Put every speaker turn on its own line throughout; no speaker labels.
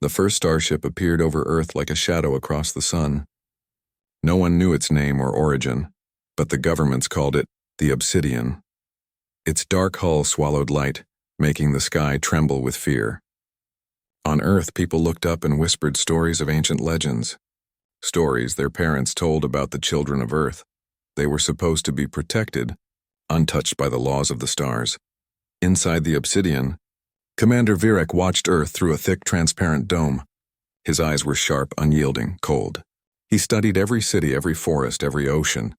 The first starship appeared over Earth like a shadow across the sun. No one knew its name or origin, but the governments called it the Obsidian. Its dark hull swallowed light, making the sky tremble with fear. On Earth, people looked up and whispered stories of ancient legends. Stories their parents told about the children of Earth. They were supposed to be protected, untouched by the laws of the stars. Inside the Obsidian, Commander Virek watched Earth through a thick, transparent dome. His eyes were sharp, unyielding, cold. He studied every city, every forest, every ocean.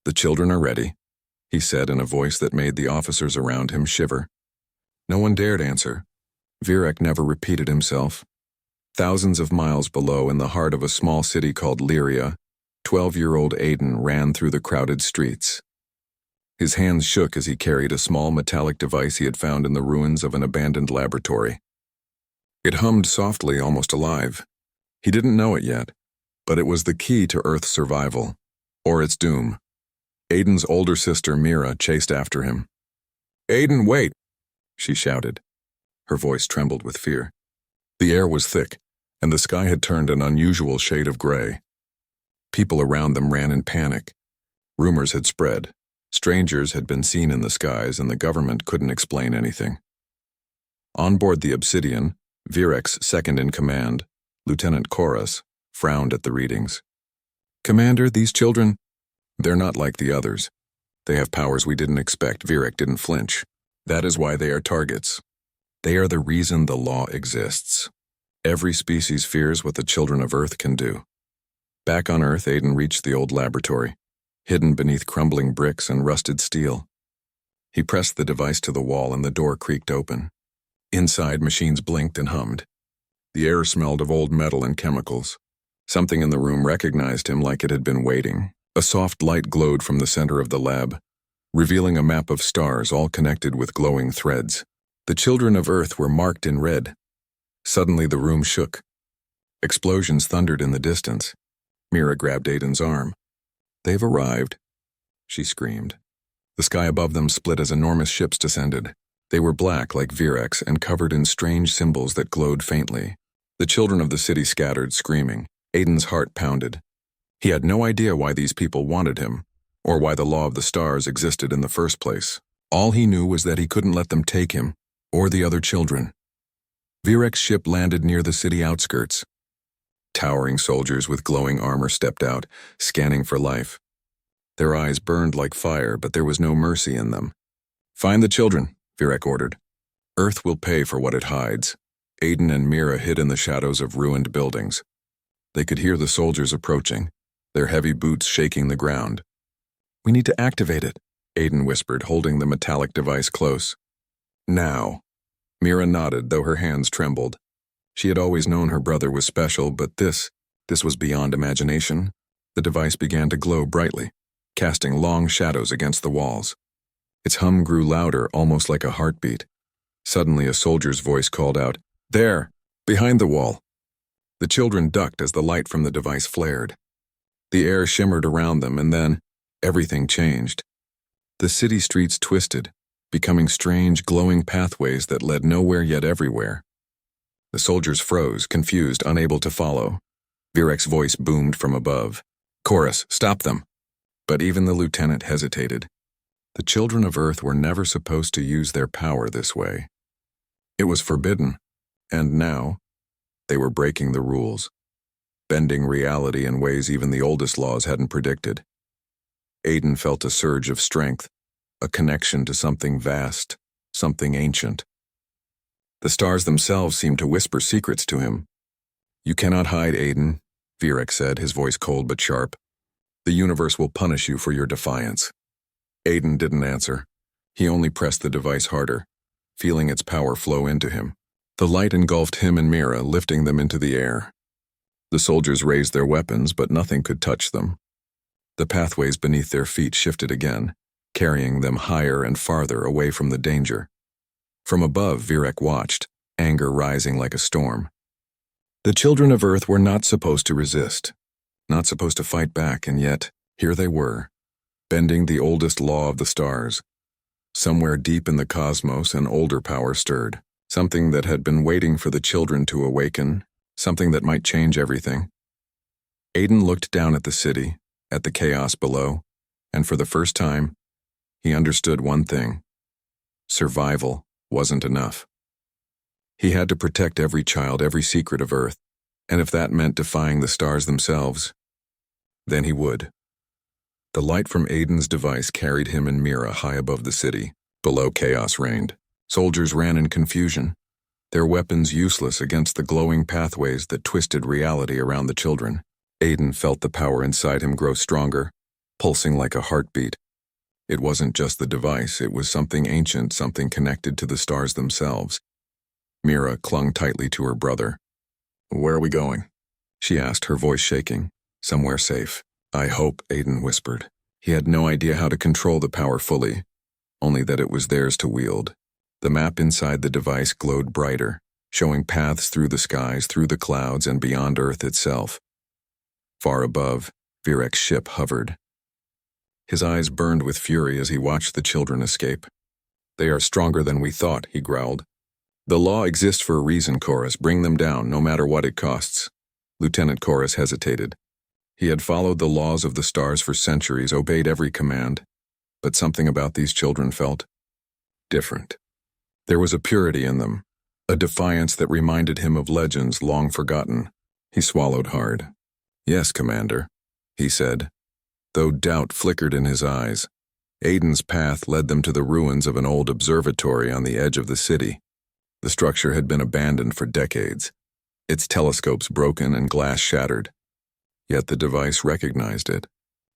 "The children are ready," he said in a voice that made the officers around him shiver. No one dared answer. Virek never repeated himself. Thousands of miles below, in the heart of a small city called Lyria, 12-year-old Aiden ran through the crowded streets. His hands shook as he carried a small metallic device he had found in the ruins of an abandoned laboratory. It hummed softly, almost alive. He didn't know it yet, but it was the key to Earth's survival, or its doom. Aiden's older sister, Mira, chased after him. "Aiden, wait!" she shouted. Her voice trembled with fear. The air was thick, and the sky had turned an unusual shade of gray. People around them ran in panic. Rumors had spread. Strangers had been seen in the skies, and the government couldn't explain anything. On board the Obsidian, Virek's second-in-command, Lieutenant Chorus, frowned at the readings. "Commander, these children, they're not like the others. They have powers we didn't expect." Virek didn't flinch. "That is why they are targets. They are the reason the law exists. Every species fears what the children of Earth can do." Back on Earth, Aiden reached the old laboratory, hidden beneath crumbling bricks and rusted steel. He pressed the device to the wall and the door creaked open. Inside, machines blinked and hummed. The air smelled of old metal and chemicals. Something in the room recognized him like it had been waiting. A soft light glowed from the center of the lab, revealing a map of stars all connected with glowing threads. The children of Earth were marked in red. Suddenly the room shook. Explosions thundered in the distance. Mira grabbed Aiden's arm. "They've arrived," she screamed. The sky above them split as enormous ships descended. They were black like Virek's and covered in strange symbols that glowed faintly. The children of the city scattered, screaming. Aiden's heart pounded. He had no idea why these people wanted him, or why the law of the stars existed in the first place. All he knew was that he couldn't let them take him, or the other children. Virek's ship landed near the city outskirts. Towering soldiers with glowing armor stepped out, scanning for life. Their eyes burned like fire, but there was no mercy in them. "Find the children," Virek ordered. "Earth will pay for what it hides." Aiden and Mira hid in the shadows of ruined buildings. They could hear the soldiers approaching, their heavy boots shaking the ground. "We need to activate it," Aiden whispered, holding the metallic device close. "Now." Mira nodded, though her hands trembled. She had always known her brother was special, but this was beyond imagination. The device began to glow brightly, casting long shadows against the walls. Its hum grew louder, almost like a heartbeat. Suddenly, a soldier's voice called out, "There, behind the wall." The children ducked as the light from the device flared. The air shimmered around them, and then everything changed. The city streets twisted, becoming strange, glowing pathways that led nowhere yet everywhere. The soldiers froze, confused, unable to follow. Virek's voice boomed from above. "Chorus, stop them." But even the lieutenant hesitated. The children of Earth were never supposed to use their power this way. It was forbidden, and now they were breaking the rules, bending reality in ways even the oldest laws hadn't predicted. Aiden felt a surge of strength, a connection to something vast, something ancient. The stars themselves seemed to whisper secrets to him. "You cannot hide, Aiden," Virek said, his voice cold but sharp. "The universe will punish you for your defiance." Aiden didn't answer. He only pressed the device harder, feeling its power flow into him. The light engulfed him and Mira, lifting them into the air. The soldiers raised their weapons, but nothing could touch them. The pathways beneath their feet shifted again, carrying them higher and farther away from the danger. From above, Virek watched, anger rising like a storm. The children of Earth were not supposed to resist, not supposed to fight back, and yet, here they were, bending the oldest law of the stars. Somewhere deep in the cosmos, an older power stirred, something that had been waiting for the children to awaken something that might change everything. Aiden looked down at the city, at the chaos below, and for the first time, he understood one thing. Survival wasn't enough. He had to protect every child, every secret of Earth, and if that meant defying the stars themselves, then he would. The light from Aiden's device carried him and Mira high above the city. Below, chaos reigned. Soldiers ran in confusion, their weapons useless against the glowing pathways that twisted reality around the children. Aiden felt the power inside him grow stronger, pulsing like a heartbeat. It wasn't just the device, it was something ancient, something connected to the stars themselves. Mira clung tightly to her brother. "Where are we going?" she asked, her voice shaking. "Somewhere safe. I hope," Aiden whispered. He had no idea how to control the power fully, only that it was theirs to wield. The map inside the device glowed brighter, showing paths through the skies, through the clouds, and beyond Earth itself. Far above, Virek's ship hovered. His eyes burned with fury as he watched the children escape. "They are stronger than we thought," he growled. "The law exists for a reason, Chorus. Bring them down, no matter what it costs." Lieutenant Chorus hesitated. He had followed the laws of the stars for centuries, obeyed every command, but something about these children felt different. There was a purity in them, a defiance that reminded him of legends long forgotten. He swallowed hard. "Yes, Commander," he said, though doubt flickered in his eyes. Aiden's path led them to the ruins of an old observatory on the edge of the city. The structure had been abandoned for decades, its telescopes broken and glass shattered. Yet the device recognized it.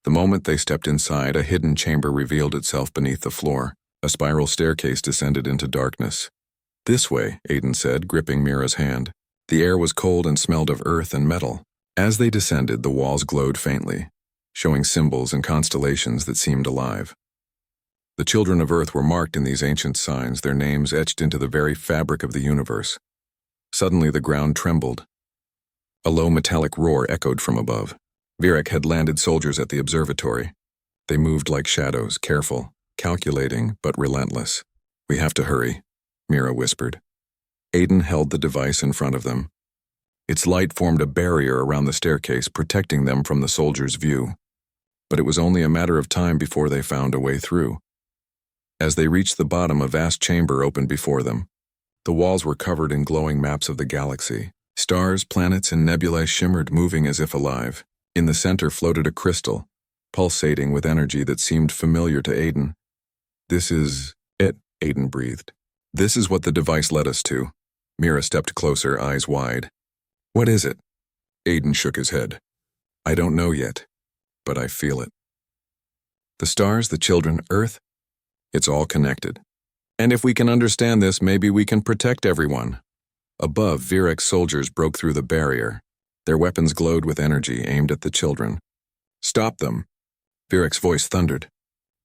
The moment they stepped inside, a hidden chamber revealed itself beneath the floor. A spiral staircase descended into darkness. "This way," Aiden said, gripping Mira's hand. The air was cold and smelled of earth and metal. As they descended, the walls glowed faintly, showing symbols and constellations that seemed alive. The children of Earth were marked in these ancient signs, their names etched into the very fabric of the universe. Suddenly the ground trembled. A low metallic roar echoed from above. Virek had landed soldiers at the observatory. They moved like shadows, careful, calculating, but relentless. "We have to hurry," Mira whispered. Aiden held the device in front of them. Its light formed a barrier around the staircase, protecting them from the soldiers' view. But it was only a matter of time before they found a way through. As they reached the bottom, a vast chamber opened before them. The walls were covered in glowing maps of the galaxy. Stars, planets, and nebulae shimmered, moving as if alive. In the center floated a crystal, pulsating with energy that seemed familiar to Aiden. "This is it," Aiden breathed. "This is what the device led us to." Mira stepped closer, eyes wide. "What is it?" Aiden shook his head. "I don't know yet, but I feel it. The stars, the children, Earth, it's all connected. And if we can understand this, maybe we can protect everyone." Above, Virek's soldiers broke through the barrier. Their weapons glowed with energy, aimed at the children. "Stop them," Virek's voice thundered.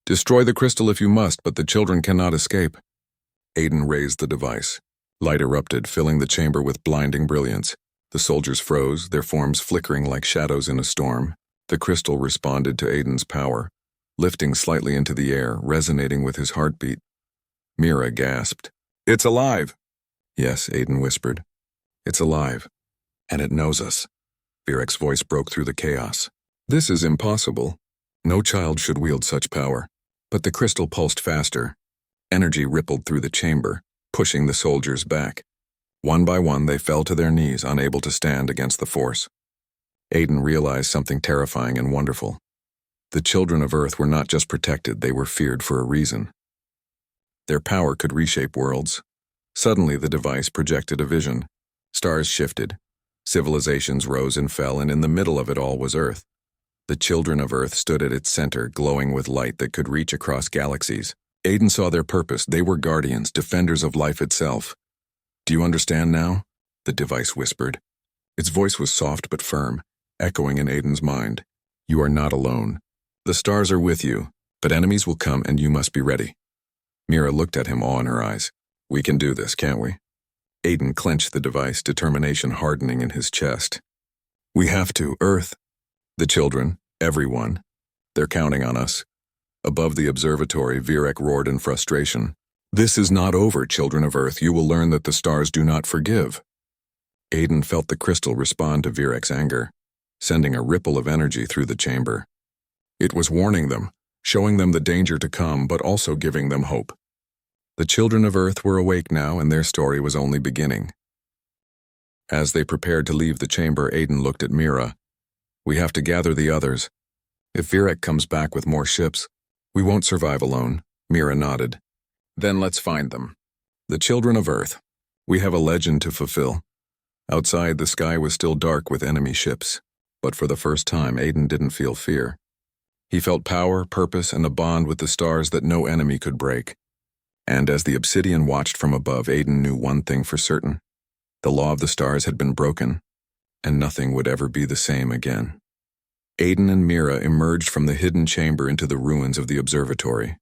"Destroy the crystal if you must, but the children cannot escape." Aiden raised the device. Light erupted, filling the chamber with blinding brilliance. The soldiers froze, their forms flickering like shadows in a storm. The crystal responded to Aiden's power, lifting slightly into the air, resonating with his heartbeat. Mira gasped. "It's alive!" "Yes," Aiden whispered. "It's alive. And it knows us." Virek's voice broke through the chaos. "This is impossible. No child should wield such power." But the crystal pulsed faster. Energy rippled through the chamber, pushing the soldiers back. One by one, they fell to their knees, unable to stand against the force. Aiden realized something terrifying and wonderful. The children of Earth were not just protected, they were feared for a reason. Their power could reshape worlds. Suddenly, the device projected a vision. Stars shifted. Civilizations rose and fell, and in the middle of it all was Earth. The children of Earth stood at its center, glowing with light that could reach across galaxies. Aiden saw their purpose. They were guardians, defenders of life itself. "Do you understand now?" the device whispered. Its voice was soft but firm, echoing in Aiden's mind. "You are not alone. The stars are with you, but enemies will come and you must be ready." Mira looked at him, awe in her eyes. "We can do this, can't we?" Aiden clenched the device, determination hardening in his chest. "We have to, Earth. The children, everyone. They're counting on us." Above the observatory, Virek roared in frustration. "This is not over, children of Earth. You will learn that the stars do not forgive." Aiden felt the crystal respond to Virek's anger, sending a ripple of energy through the chamber. It was warning them, showing them the danger to come, but also giving them hope. The children of Earth were awake now, and their story was only beginning. As they prepared to leave the chamber, Aiden looked at Mira. "We have to gather the others. If Virek comes back with more ships, we won't survive alone." Mira nodded. "Then let's find them. The children of Earth. We have a legend to fulfill." Outside, the sky was still dark with enemy ships, but for the first time, Aiden didn't feel fear. He felt power, purpose, and a bond with the stars that no enemy could break. And as the obsidian watched from above, Aiden knew one thing for certain. The law of the stars had been broken, and nothing would ever be the same again. Aiden and Mira emerged from the hidden chamber into the ruins of the observatory.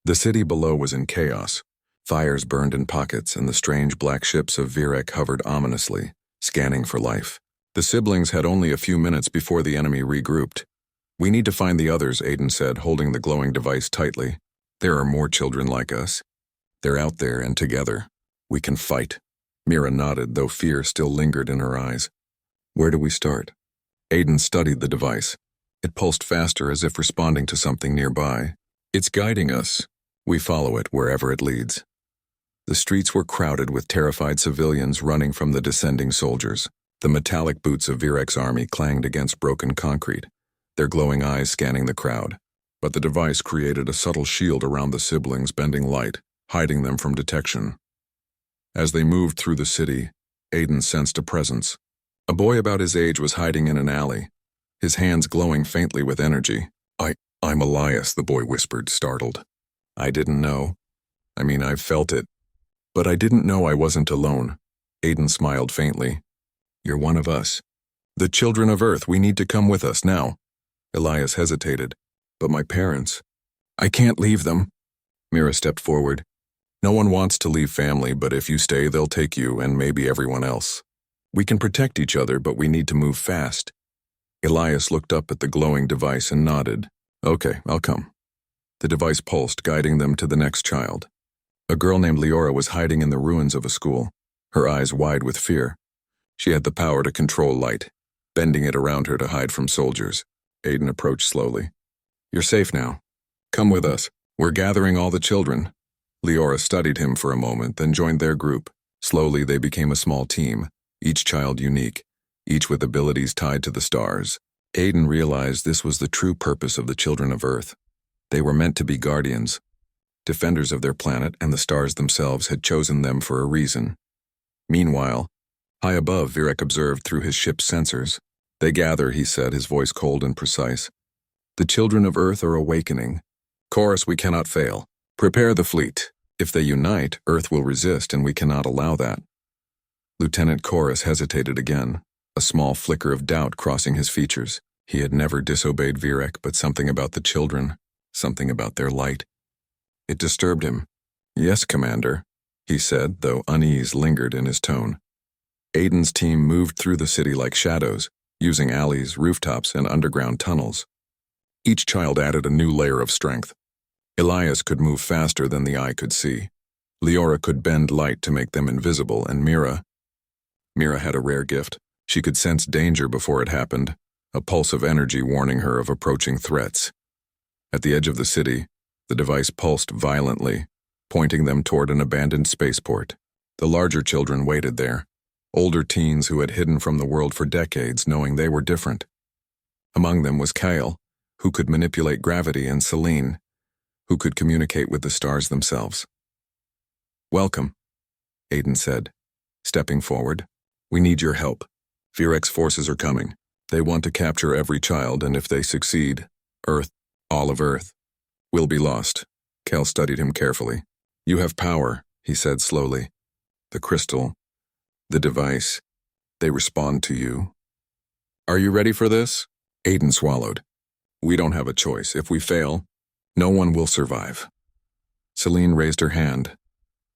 The city below was in chaos. Fires burned in pockets, and the strange black ships of Virek hovered ominously, scanning for life. The siblings had only a few minutes before the enemy regrouped. "We need to find the others," Aiden said, holding the glowing device tightly. "There are more children like us. They're out there, and together, we can fight." Mira nodded, though fear still lingered in her eyes. "Where do we start?" Aiden studied the device. It pulsed faster, as if responding to something nearby. "It's guiding us. We follow it wherever it leads." The streets were crowded with terrified civilians running from the descending soldiers. The metallic boots of Virek's army clanged against broken concrete, their glowing eyes scanning the crowd. But the device created a subtle shield around the siblings, bending light, hiding them from detection. As they moved through the city, Aiden sensed a presence. A boy about his age was hiding in an alley, his hands glowing faintly with energy. I'm Elias," the boy whispered, startled. "I didn't know. I've felt it. But I didn't know I wasn't alone." Aiden smiled faintly. "You're one of us. The children of Earth, we need to come with us now." Elias hesitated. "But my parents. I can't leave them." Mira stepped forward. "No one wants to leave family, but if you stay, they'll take you and maybe everyone else. We can protect each other, but we need to move fast." Elias looked up at the glowing device and nodded. "Okay, I'll come." The device pulsed, guiding them to the next child. A girl named Leora was hiding in the ruins of a school, her eyes wide with fear. She had the power to control light, bending it around her to hide from soldiers. Aiden approached slowly. "You're safe now. Come with us. We're gathering all the children." Leora studied him for a moment, then joined their group. Slowly, they became a small team, each child unique, each with abilities tied to the stars. Aiden realized this was the true purpose of the children of Earth. They were meant to be guardians, defenders of their planet, and the stars themselves had chosen them for a reason. Meanwhile, high above, Virek observed through his ship's sensors. "They gather," he said, his voice cold and precise. "The children of Earth are awakening. Chorus, we cannot fail. Prepare the fleet. If they unite, Earth will resist, and we cannot allow that." Lieutenant Chorus hesitated again, a small flicker of doubt crossing his features. He had never disobeyed Virek, but something about the children, something about their light. It disturbed him. "Yes, Commander," he said, though unease lingered in his tone. Aiden's team moved through the city like shadows, using alleys, rooftops, and underground tunnels. Each child added a new layer of strength. Elias could move faster than the eye could see. Leora could bend light to make them invisible, and Mira had a rare gift. She could sense danger before it happened, a pulse of energy warning her of approaching threats. At the edge of the city, the device pulsed violently, pointing them toward an abandoned spaceport. The larger children waited there, older teens who had hidden from the world for decades, knowing they were different. Among them was Kyle, who could manipulate gravity, and Celine, who could communicate with the stars themselves. "Welcome," Aiden said, stepping forward. "We need your help. Virek's forces are coming. They want to capture every child, and if they succeed, Earth, all of Earth, will be lost." Cal studied him carefully. "You have power," he said slowly. "The crystal, the device, they respond to you. Are you ready for this?" Aiden swallowed. "We don't have a choice. If we fail, no one will survive." Celine raised her hand,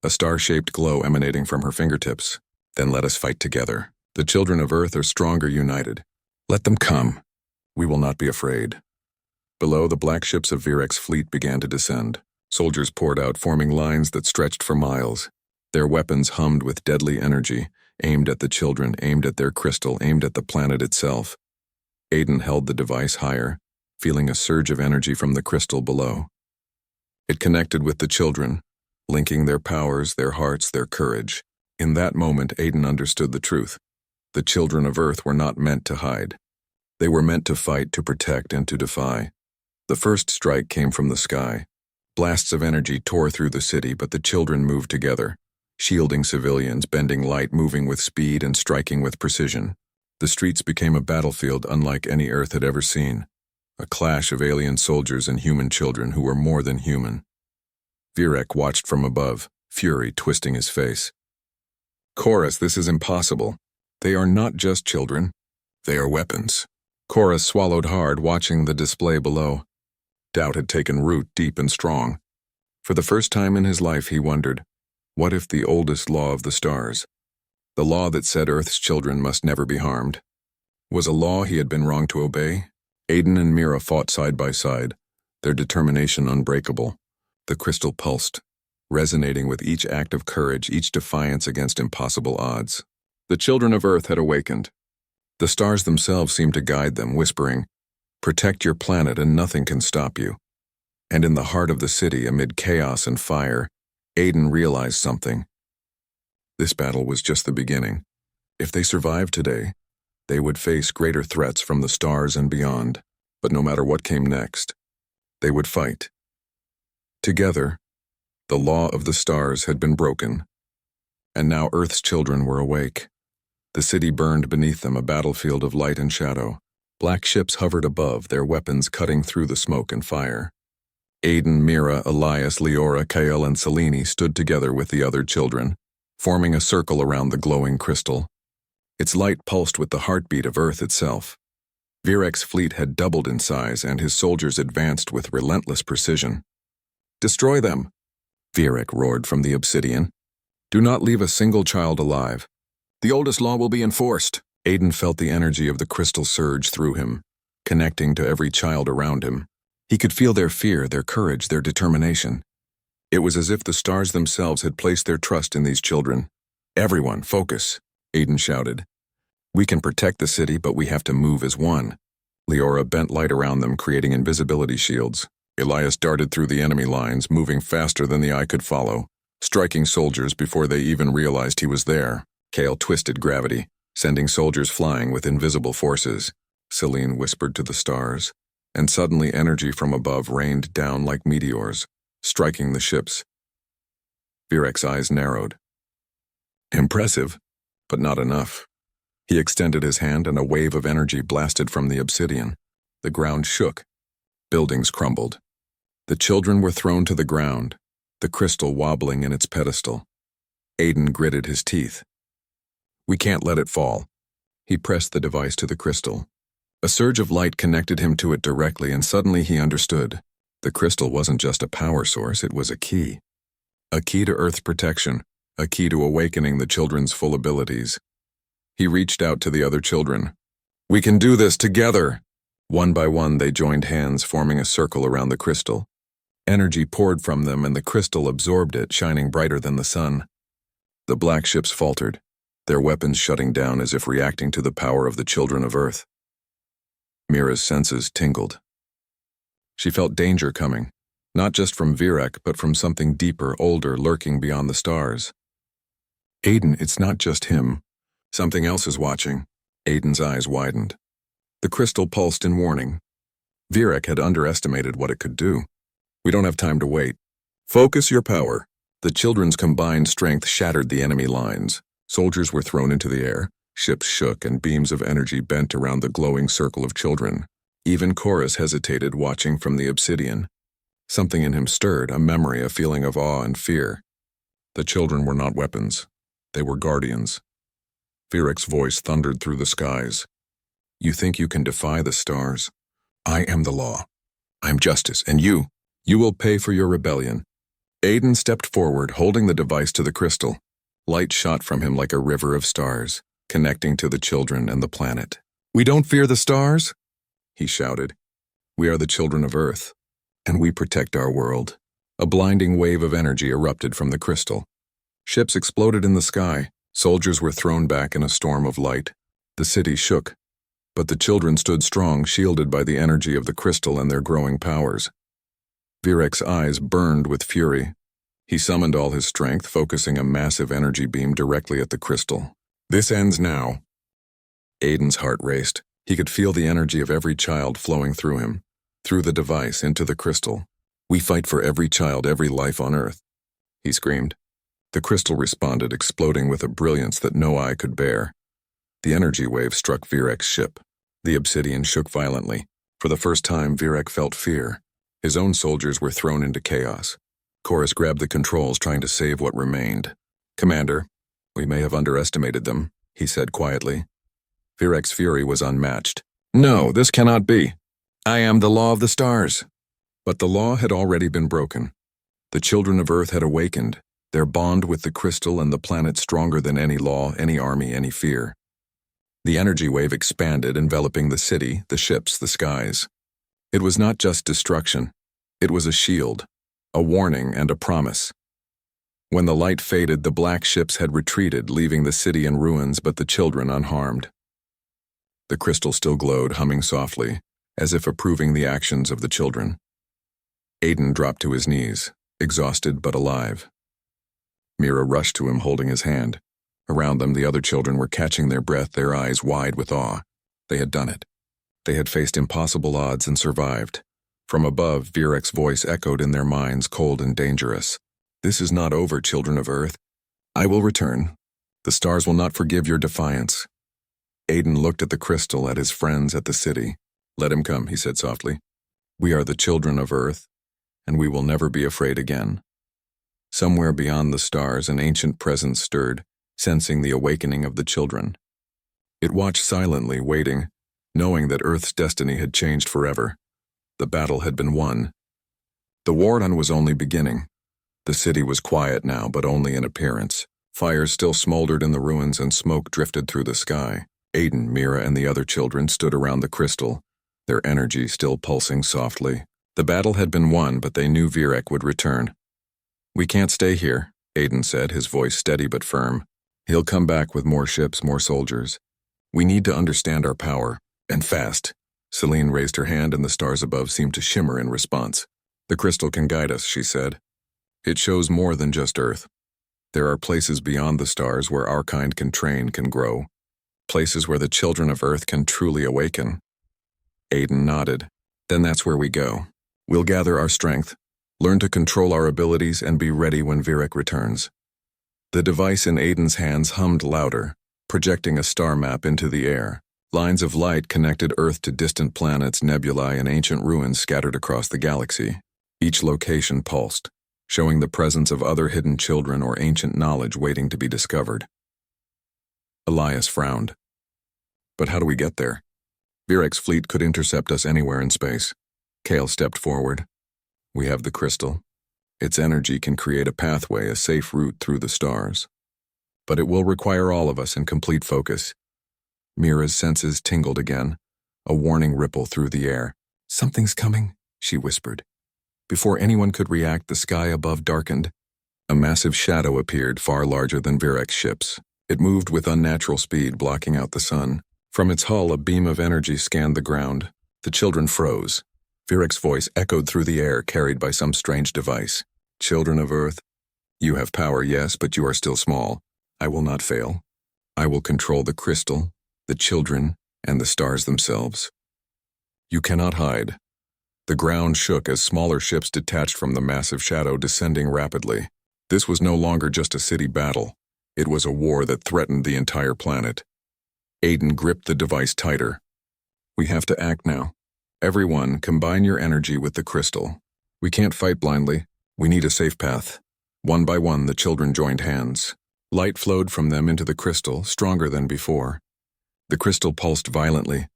a star-shaped glow emanating from her fingertips. "Then let us fight together. The children of Earth are stronger united. Let them come. We will not be afraid." Below, the black ships of Virek's fleet began to descend. Soldiers poured out, forming lines that stretched for miles. Their weapons hummed with deadly energy, aimed at the children, aimed at their crystal, aimed at the planet itself. Aiden held the device higher, feeling a surge of energy from the crystal below. It connected with the children, linking their powers, their hearts, their courage. In that moment, Aiden understood the truth. The children of Earth were not meant to hide. They were meant to fight, to protect, and to defy. The first strike came from the sky. Blasts of energy tore through the city, but the children moved together, shielding civilians, bending light, moving with speed, and striking with precision. The streets became a battlefield unlike any Earth had ever seen, a clash of alien soldiers and human children who were more than human. Virek watched from above, fury twisting his face. Chorus, this is impossible. They are not just children. They are weapons. Chorus swallowed hard, watching the display below. Doubt had taken root deep and strong. For the first time in his life, he wondered, what if the oldest law of the stars, the law that said Earth's children must never be harmed, was a law he had been wrong to obey? Aiden and Mira fought side by side, their determination unbreakable. The crystal pulsed, resonating with each act of courage, each defiance against impossible odds. The children of Earth had awakened. The stars themselves seemed to guide them, whispering, "Protect your planet and nothing can stop you." And in the heart of the city, amid chaos and fire, Aiden realized something. This battle was just the beginning. If they survived today, they would face greater threats from the stars and beyond. But no matter what came next, they would fight. Together, the law of the stars had been broken, and now Earth's children were awake. The city burned beneath them, a battlefield of light and shadow. Black ships hovered above, their weapons cutting through the smoke and fire. Aiden, Mira, Elias, Leora, Kael, and Selene stood together with the other children, forming a circle around the glowing crystal. Its light pulsed with the heartbeat of Earth itself. Virek's fleet had doubled in size, and his soldiers advanced with relentless precision. "Destroy them!" Virek roared from the obsidian. "Do not leave a single child alive. The oldest law will be enforced." Aiden felt the energy of the crystal surge through him, connecting to every child around him. He could feel their fear, their courage, their determination. It was as if the stars themselves had placed their trust in these children. "Everyone, focus," Aiden shouted. "We can protect the city, but we have to move as one." Leora bent light around them, creating invisibility shields. Elias darted through the enemy lines, moving faster than the eye could follow, striking soldiers before they even realized he was there. Kael twisted gravity, sending soldiers flying with invisible forces. Selene whispered to the stars, and suddenly energy from above rained down like meteors, striking the ships. Virek's eyes narrowed. Impressive, but not enough. He extended his hand, and a wave of energy blasted from the obsidian. The ground shook. Buildings crumbled. The children were thrown to the ground, the crystal wobbling in its pedestal. Aiden gritted his teeth. "We can't let it fall." He pressed the device to the crystal. A surge of light connected him to it directly, and suddenly he understood. The crystal wasn't just a power source, it was a key. A key to Earth's protection, a key to awakening the children's full abilities. He reached out to the other children. "We can do this together!" One by one, they joined hands, forming a circle around the crystal. Energy poured from them, and the crystal absorbed it, shining brighter than the sun. The black ships faltered, their weapons shutting down as if reacting to the power of the children of Earth. Mira's senses tingled. She felt danger coming, not just from Virek, but from something deeper, older, lurking beyond the stars. "Aiden, it's not just him. Something else is watching." Aiden's eyes widened. The crystal pulsed in warning. Virek had underestimated what it could do. "We don't have time to wait. Focus your power." The children's combined strength shattered the enemy lines. Soldiers were thrown into the air, ships shook, and beams of energy bent around the glowing circle of children. Even Chorus hesitated, watching from the obsidian. Something in him stirred, a memory, a feeling of awe and fear. The children were not weapons. They were guardians. Virek's voice thundered through the skies. "You think you can defy the stars? I am the law. I'm justice, and you will pay for your rebellion." Aiden stepped forward, holding the device to the crystal. Light shot from him like a river of stars, connecting to the children and the planet. "We don't fear the stars," he shouted. "We are the children of Earth, and we protect our world." A blinding wave of energy erupted from the crystal. Ships exploded in the sky, Soldiers were thrown back in a storm of light. The city shook, but the children stood strong, shielded by the energy of the crystal and their growing powers. Virek's eyes burned with fury. He summoned all his strength, focusing a massive energy beam directly at the crystal. This ends now. Aiden's heart raced. He could feel the energy of every child flowing through him, through the device, into the crystal. "We fight for every child, every life on Earth," he screamed. The crystal responded, exploding with a brilliance that no eye could bear. The energy wave struck Virek's ship. The obsidian shook violently. For the first time, Virek felt fear. His own soldiers were thrown into chaos. Chorus grabbed the controls, trying to save what remained. "Commander, we may have underestimated them," he said quietly. Virek's fury was unmatched. "No, this cannot be. I am the law of the stars." But the law had already been broken. The children of Earth had awakened, their bond with the crystal and the planet stronger than any law, any army, any fear. The energy wave expanded, enveloping the city, the ships, the skies. It was not just destruction. It was a shield, a warning, and a promise. When the light faded, the black ships had retreated, leaving the city in ruins but the children unharmed. The crystal still glowed, humming softly, as if approving the actions of the children. Aiden dropped to his knees, exhausted but alive. Mira rushed to him, holding his hand. Around them, the other children were catching their breath, their eyes wide with awe. They had done it. They had faced impossible odds and survived. From above, Virek's voice echoed in their minds, cold and dangerous. "This is not over, children of Earth. I will return. The stars will not forgive your defiance." Aiden looked at the crystal, at his friends, at the city. "Let him come," he said softly. "We are the children of Earth, and we will never be afraid again." Somewhere beyond the stars, an ancient presence stirred, sensing the awakening of the children. It watched silently, waiting, knowing that Earth's destiny had changed forever. The battle had been won. The war done was only beginning. The city was quiet now, but only in appearance. Fires still smoldered in the ruins and smoke drifted through the sky. Aiden, Mira, and the other children stood around the crystal, their energy still pulsing softly. The battle had been won, but they knew Virek would return. "We can't stay here," Aiden said, his voice steady but firm. "He'll come back with more ships, more soldiers. We need to understand our power, and fast." Celine raised her hand and the stars above seemed to shimmer in response. "The crystal can guide us," she said. "It shows more than just Earth. There are places beyond the stars where our kind can train, can grow. Places where the children of Earth can truly awaken." Aiden nodded. "Then that's where we go. We'll gather our strength, learn to control our abilities, and be ready when Virek returns." The device in Aiden's hands hummed louder, projecting a star map into the air. Lines of light connected Earth to distant planets, nebulae, and ancient ruins scattered across the galaxy. Each location pulsed, showing the presence of other hidden children or ancient knowledge waiting to be discovered. Elias frowned. "But how do we get there? Virek's fleet could intercept us anywhere in space." Kale stepped forward. "We have the crystal. Its energy can create a pathway, a safe route through the stars. But it will require all of us in complete focus." Mira's senses tingled again, a warning ripple through the air. "Something's coming," she whispered. Before anyone could react, the sky above darkened. A massive shadow appeared, far larger than Virek's ships. It moved with unnatural speed, blocking out the sun. From its hull, a beam of energy scanned the ground. The children froze. Virek's voice echoed through the air, carried by some strange device. "Children of Earth, you have power, yes, but you are still small. I will not fail. I will control the crystal, the children, and the stars themselves. You cannot hide." The ground shook as smaller ships detached from the massive shadow, descending rapidly. This was no longer just a city battle. It was a war that threatened the entire planet. Aiden gripped the device tighter. "We have to act now. Everyone, combine your energy with the crystal. We can't fight blindly. We need a safe path." One by one, the children joined hands. Light flowed from them into the crystal, stronger than before. The crystal pulsed violently,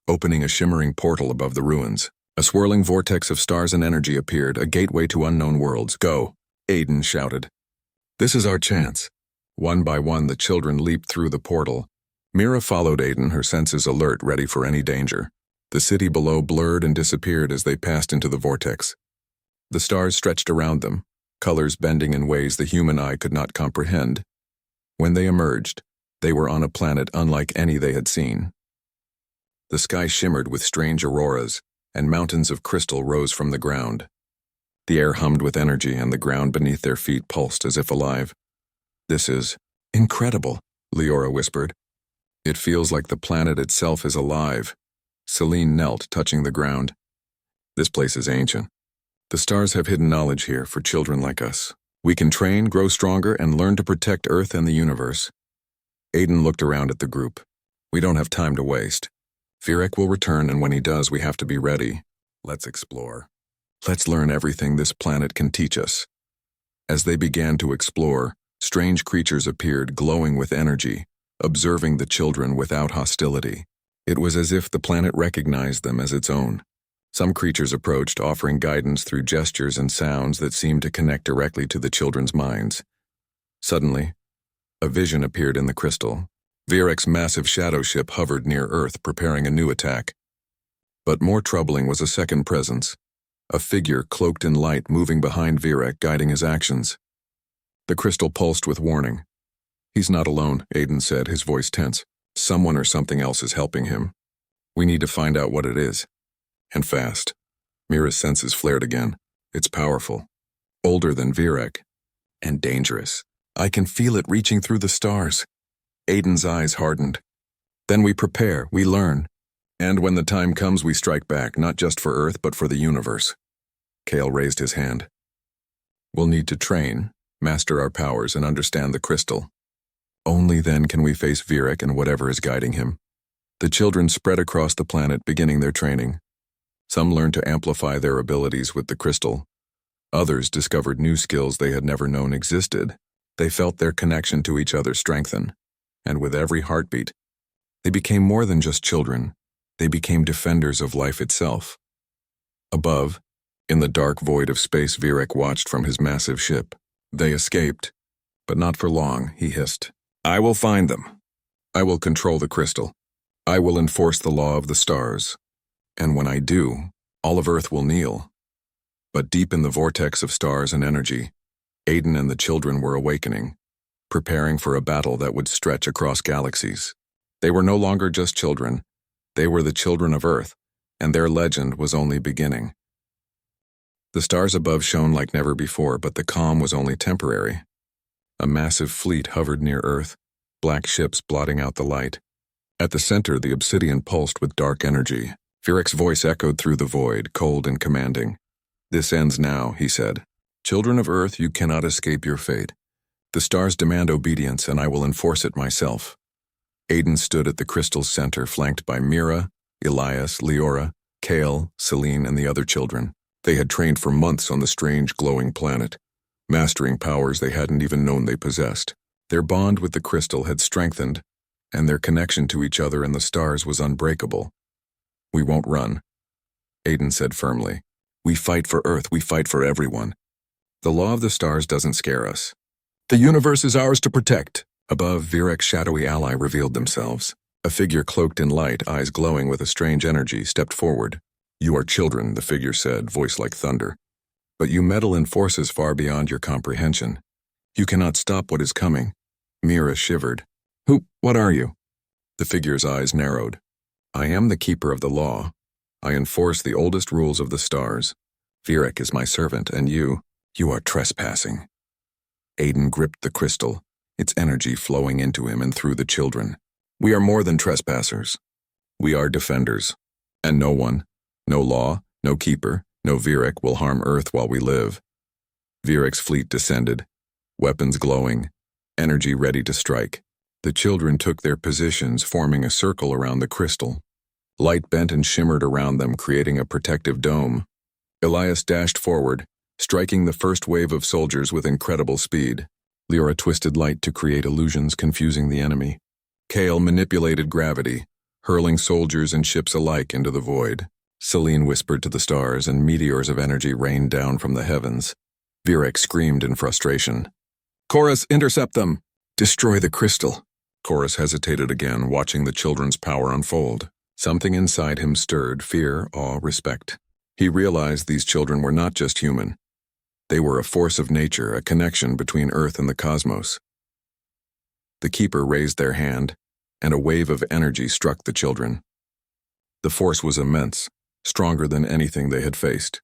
opening a shimmering portal above the ruins. A swirling vortex of stars and energy appeared, a gateway to unknown worlds. "Go," Aiden shouted. "This is our chance." One by one, the children leaped through the portal. Mira followed Aiden, her senses alert, ready for any danger. The city below blurred and disappeared as they passed into the vortex. The stars stretched around them, colors bending in ways the human eye could not comprehend. When they emerged, they were on a planet unlike any they had seen. The sky shimmered with strange auroras, and mountains of crystal rose from the ground. The air hummed with energy, and the ground beneath their feet pulsed as if alive. "This is incredible," Leora whispered. "It feels like the planet itself is alive." Celine knelt, touching the ground. "This place is ancient. The stars have hidden knowledge here for children like us. We can train, grow stronger, and learn to protect Earth and the universe." Aiden looked around at the group. "We don't have time to waste. Virek will return, and when he does, we have to be ready. Let's explore. Let's learn everything this planet can teach us." As they began to explore, strange creatures appeared, glowing with energy, observing the children without hostility. It was as if the planet recognized them as its own. Some creatures approached, offering guidance through gestures and sounds that seemed to connect directly to the children's minds. Suddenly, a vision appeared in the crystal. Virek's massive shadow ship hovered near Earth, preparing a new attack. But more troubling was a second presence, a figure cloaked in light moving behind Virek, guiding his actions. The crystal pulsed with warning. "He's not alone," Aiden said, his voice tense. "Someone or something else is helping him. We need to find out what it is. And fast." Mira's senses flared again. "It's powerful. Older than Virek. And dangerous. I can feel it reaching through the stars." Aiden's eyes hardened. "Then we prepare, we learn. And when the time comes, we strike back, not just for Earth, but for the universe." Kale raised his hand. "We'll need to train, master our powers, and understand the crystal. Only then can we face Virek and whatever is guiding him." The children spread across the planet, beginning their training. Some learned to amplify their abilities with the crystal. Others discovered new skills they had never known existed. They felt their connection to each other strengthen, and with every heartbeat, they became more than just children. They became defenders of life itself. Above, in the dark void of space, Virek watched from his massive ship. "They escaped, but not for long," he hissed. "I will find them. I will control the crystal. I will enforce the law of the stars. And when I do, all of Earth will kneel." But deep in the vortex of stars and energy, Aiden and the children were awakening, preparing for a battle that would stretch across galaxies. They were no longer just children. They were the children of Earth, and their legend was only beginning. The stars above shone like never before, but the calm was only temporary. A massive fleet hovered near Earth, black ships blotting out the light. At the center, the obsidian pulsed with dark energy. Virek's voice echoed through the void, cold and commanding. "This ends now," he said. "Children of Earth, you cannot escape your fate. The stars demand obedience, and I will enforce it myself." Aiden stood at the crystal's center, flanked by Mira, Elias, Leora, Kale, Celine, and the other children. They had trained for months on the strange, glowing planet, mastering powers they hadn't even known they possessed. Their bond with the crystal had strengthened, and their connection to each other and the stars was unbreakable. "We won't run," Aiden said firmly. "We fight for Earth, we fight for everyone. The law of the stars doesn't scare us. The universe is ours to protect." Above, Virek's shadowy ally revealed themselves. A figure cloaked in light, eyes glowing with a strange energy, stepped forward. "You are children," the figure said, voice like thunder. "But you meddle in forces far beyond your comprehension. You cannot stop what is coming." Mira shivered. What are you?" The figure's eyes narrowed. "I am the keeper of the law. I enforce the oldest rules of the stars. Virek is my servant, and you are trespassing." Aiden gripped the crystal, its energy flowing into him and through the children. "We are more than trespassers. We are defenders. And no one, no law, no keeper, no Virek will harm Earth while we live." Virek's fleet descended, weapons glowing, energy ready to strike. The children took their positions, forming a circle around the crystal. Light bent and shimmered around them, creating a protective dome. Elias dashed forward, striking the first wave of soldiers with incredible speed. Leora twisted light to create illusions, confusing the enemy. Kale manipulated gravity, hurling soldiers and ships alike into the void. Celine whispered to the stars, and meteors of energy rained down from the heavens. Virek screamed in frustration. "Chorus, intercept them! Destroy the crystal!" Chorus hesitated again, watching the children's power unfold. Something inside him stirred, fear, awe, respect. He realized these children were not just human. They were a force of nature, a connection between Earth and the cosmos. The keeper raised their hand, and a wave of energy struck the children. The force was immense, stronger than anything they had faced.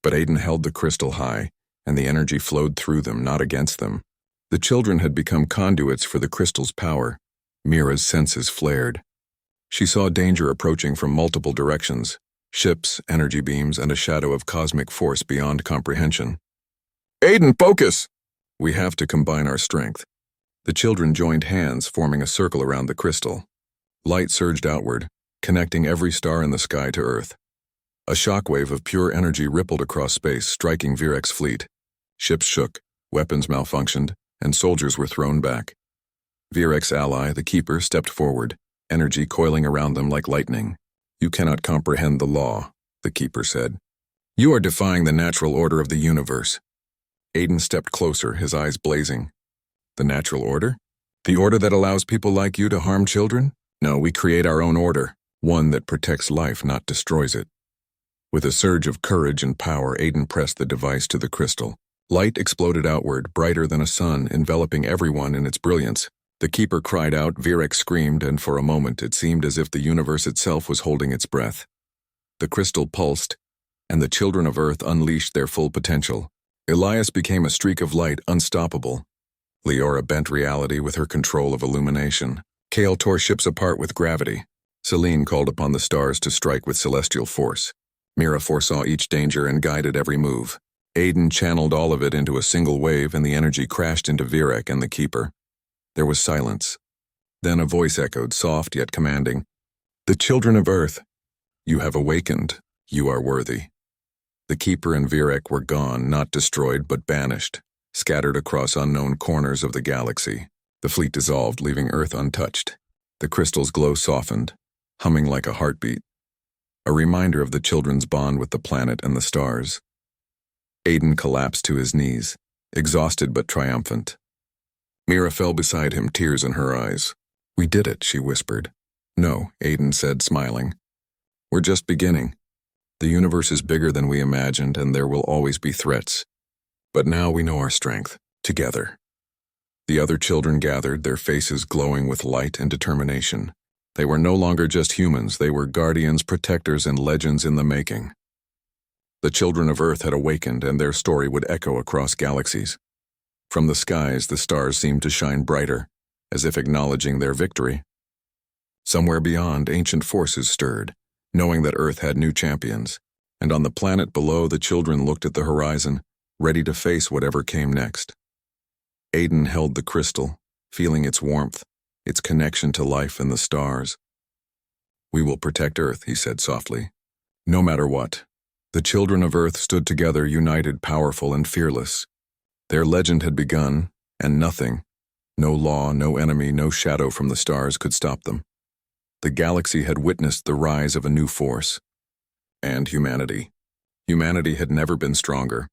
But Aiden held the crystal high, and the energy flowed through them, not against them. The children had become conduits for the crystal's power. Mira's senses flared. She saw danger approaching from multiple directions: ships, energy beams, and a shadow of cosmic force beyond comprehension. "Aiden, focus! We have to combine our strength." The children joined hands, forming a circle around the crystal. Light surged outward, connecting every star in the sky to Earth. A shockwave of pure energy rippled across space, striking Virek's fleet. Ships shook, weapons malfunctioned, and soldiers were thrown back. Virek's ally, the Keeper, stepped forward, energy coiling around them like lightning. "You cannot comprehend the law," the Keeper said. "You are defying the natural order of the universe." Aiden stepped closer, his eyes blazing. "The natural order? The order that allows people like you to harm children? No, we create our own order, one that protects life, not destroys it." With a surge of courage and power, Aiden pressed the device to the crystal. Light exploded outward, brighter than a sun, enveloping everyone in its brilliance. The Keeper cried out, Virek screamed, and for a moment it seemed as if the universe itself was holding its breath. The crystal pulsed, and the children of Earth unleashed their full potential. Elias became a streak of light, unstoppable. Leora bent reality with her control of illumination. Kale tore ships apart with gravity. Selene called upon the stars to strike with celestial force. Mira foresaw each danger and guided every move. Aiden channeled all of it into a single wave, and the energy crashed into Virek and the Keeper. There was silence. Then a voice echoed, soft yet commanding. "The children of Earth, you have awakened. You are worthy." The Keeper and Virek were gone, not destroyed but banished, scattered across unknown corners of the galaxy. The fleet dissolved, leaving Earth untouched. The crystal's glow softened, humming like a heartbeat, a reminder of the children's bond with the planet and the stars. Aiden collapsed to his knees, exhausted but triumphant. Mira fell beside him, tears in her eyes. "We did it," she whispered. "No," Aiden said, smiling. "We're just beginning. The universe is bigger than we imagined, and there will always be threats. But now we know our strength, together." The other children gathered, their faces glowing with light and determination. They were no longer just humans, they were guardians, protectors, and legends in the making. The children of Earth had awakened, and their story would echo across galaxies. From the skies, the stars seemed to shine brighter, as if acknowledging their victory. Somewhere beyond, ancient forces stirred, knowing that Earth had new champions, and on the planet below, the children looked at the horizon, ready to face whatever came next. Aiden held the crystal, feeling its warmth, its connection to life and the stars. "We will protect Earth," he said softly. "No matter what." The children of Earth stood together, united, powerful, and fearless. Their legend had begun, and nothing, no law, no enemy, no shadow from the stars could stop them. The galaxy had witnessed the rise of a new force. And humanity. Humanity had never been stronger,